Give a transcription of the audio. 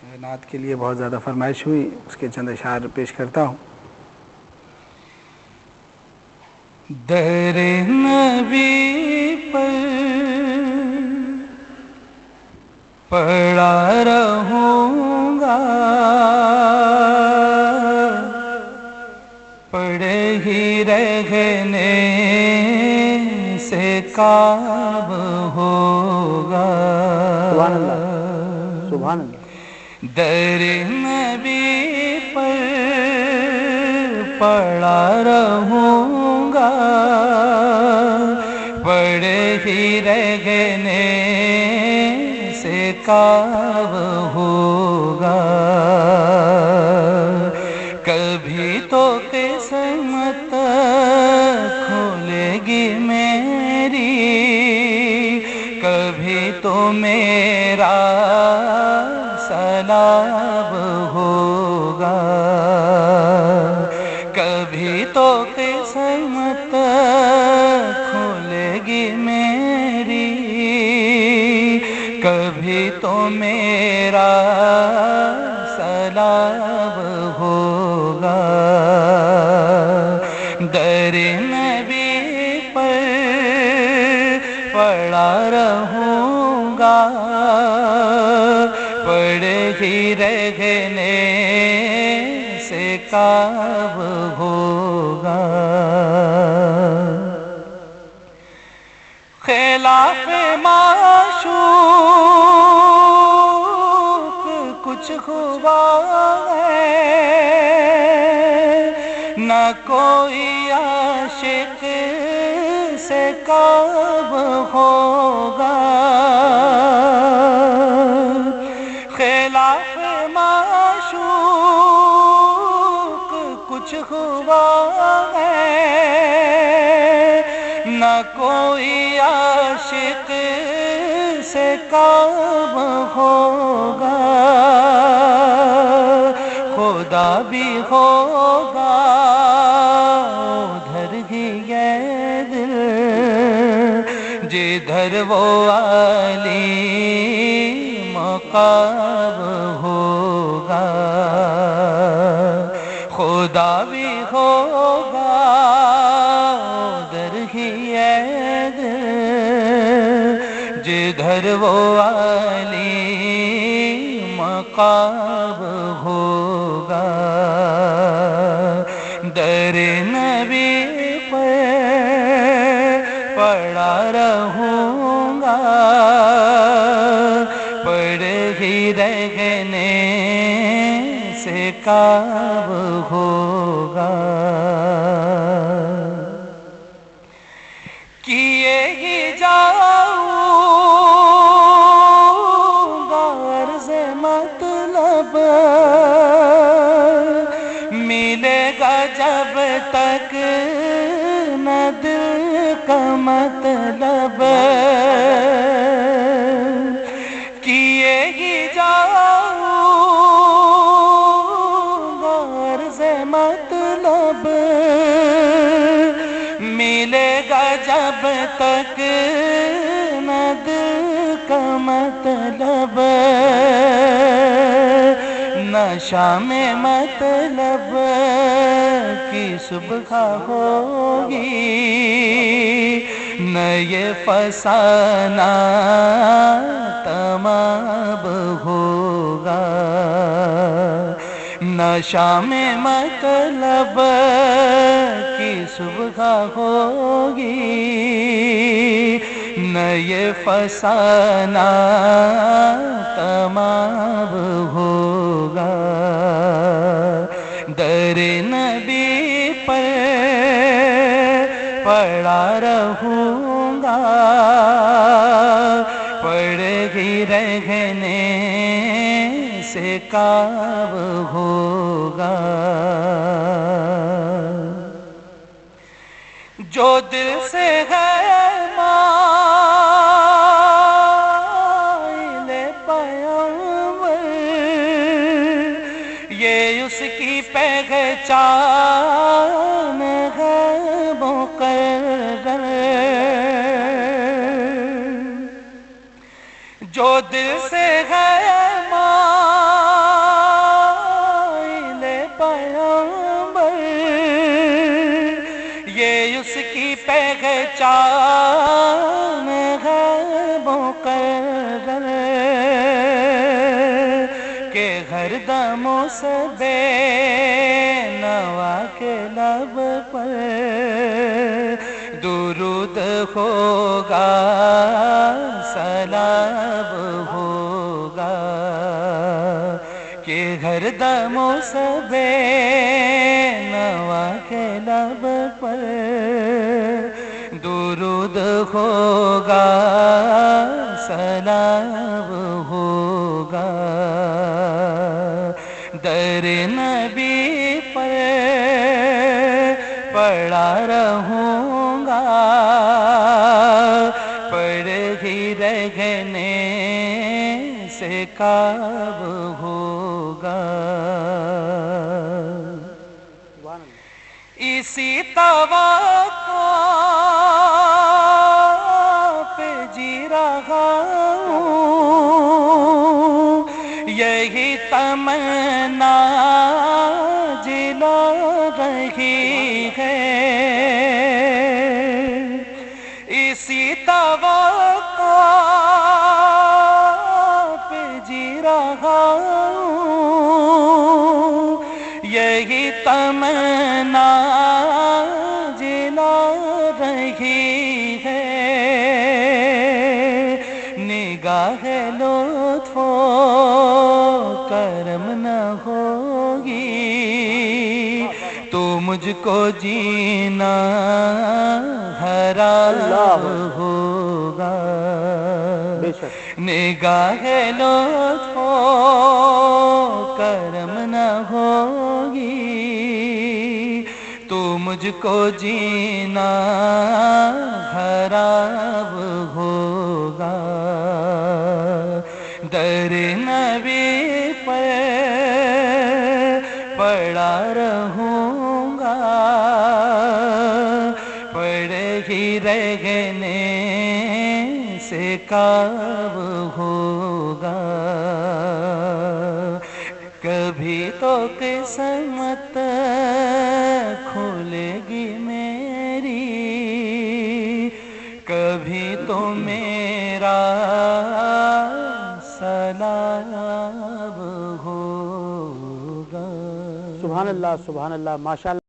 نعت کے لیے بہت زیادہ فرمائش ہوئی، اس کے چند اشعار پیش کرتا ہوں۔ در نبی پر پڑا رہوں گا، پڑے ہی رہنے سے کام ہوگا۔ سبحان اللہ، سبحان اللہ۔ در نبی پر پڑا رہوں گا، پڑے ہی رہنے سے کام ہوگا۔ کبھی تو قسمت کھولے گی میری، کبھی تو میرا سلام ہوگا۔ کبھی تو قسمت کھلے گی میری، کبھی تو میرا سلام ہوگا۔ در نبی پر پڑا رہوں گا، پڑے ہی رہنے سے کام ہوگا۔ خلاف معشوق کچھ ہوا ہے، نہ کوئی عاشق سے کام ہوگا۔ خلاف معشوق کچھ ہوا ہے، نہ کوئی عاشق سے کام ہوگا۔ خدا بھی ہوگا ادھر ہی یہ دل، جدھر وہ علی مقام ہوگا۔ خدا بھی ہوگا ادھر ہی یہ دل، جدھر وہ علی مقام ہوگا۔ در نبی پر پڑا رہوں گا، پڑے ہی رہنے سے کام ہوگا۔ کیے ہی جاؤں گا عرض مطلب، ملے گا جب تک نہ دل کا مطلب۔ کیے ہی جاؤں گا عرض مطلب، ملے گا جب تک نہ دل کا مطلب۔ نہ شام مطلب کی صبح ہوگی، نہ یہ فسانہ تمام ہوگا۔ نہ شام مطلب کی صبح ہوگی، نہ یہ فسانہ تمام ہوگا۔ در نبی پر پڑا رہوں گا، پڑے ہی رہنے سے کام ہوگا۔ جو دل سے ہے مائل پیغمبر، یہ اس کی پہچان ہے مقرر۔ جو دل سے ہے مائل کہ ہر دموں سے بے نوا کے لب پر درود ہوگا سلام ہوگا، کہ ہر دموں سے بے نوا کے لب پر درود ہوگا سلام ہوگا، در نبی پر پڑا رہوں گا، پڑھ ہی رہنے سے کعب ہوگا، اسی توقع پہ جی رہا ہوں، یہی تمنا جلا رہی ہے، اسی توقع پہ جی رہا ہوں، یہی تمنا جلا رہی ہے، نگاہ لطف و کرم نہ ہوگی تو مجھ کو جینا حرام ہوگا، نگاہ لطف و کرم نہ ہوگی تو مجھ کو جینا حرام ہوگا، در نبی پر پڑا رہوں گا، پڑھ ہی رہنے سے کعب ہوگا، کبھی تو قسمت کھولے گی میری، کبھی تو میرا سلام ہوگا۔ سبحان اللہ، سبحان اللہ، ماشاء اللہ۔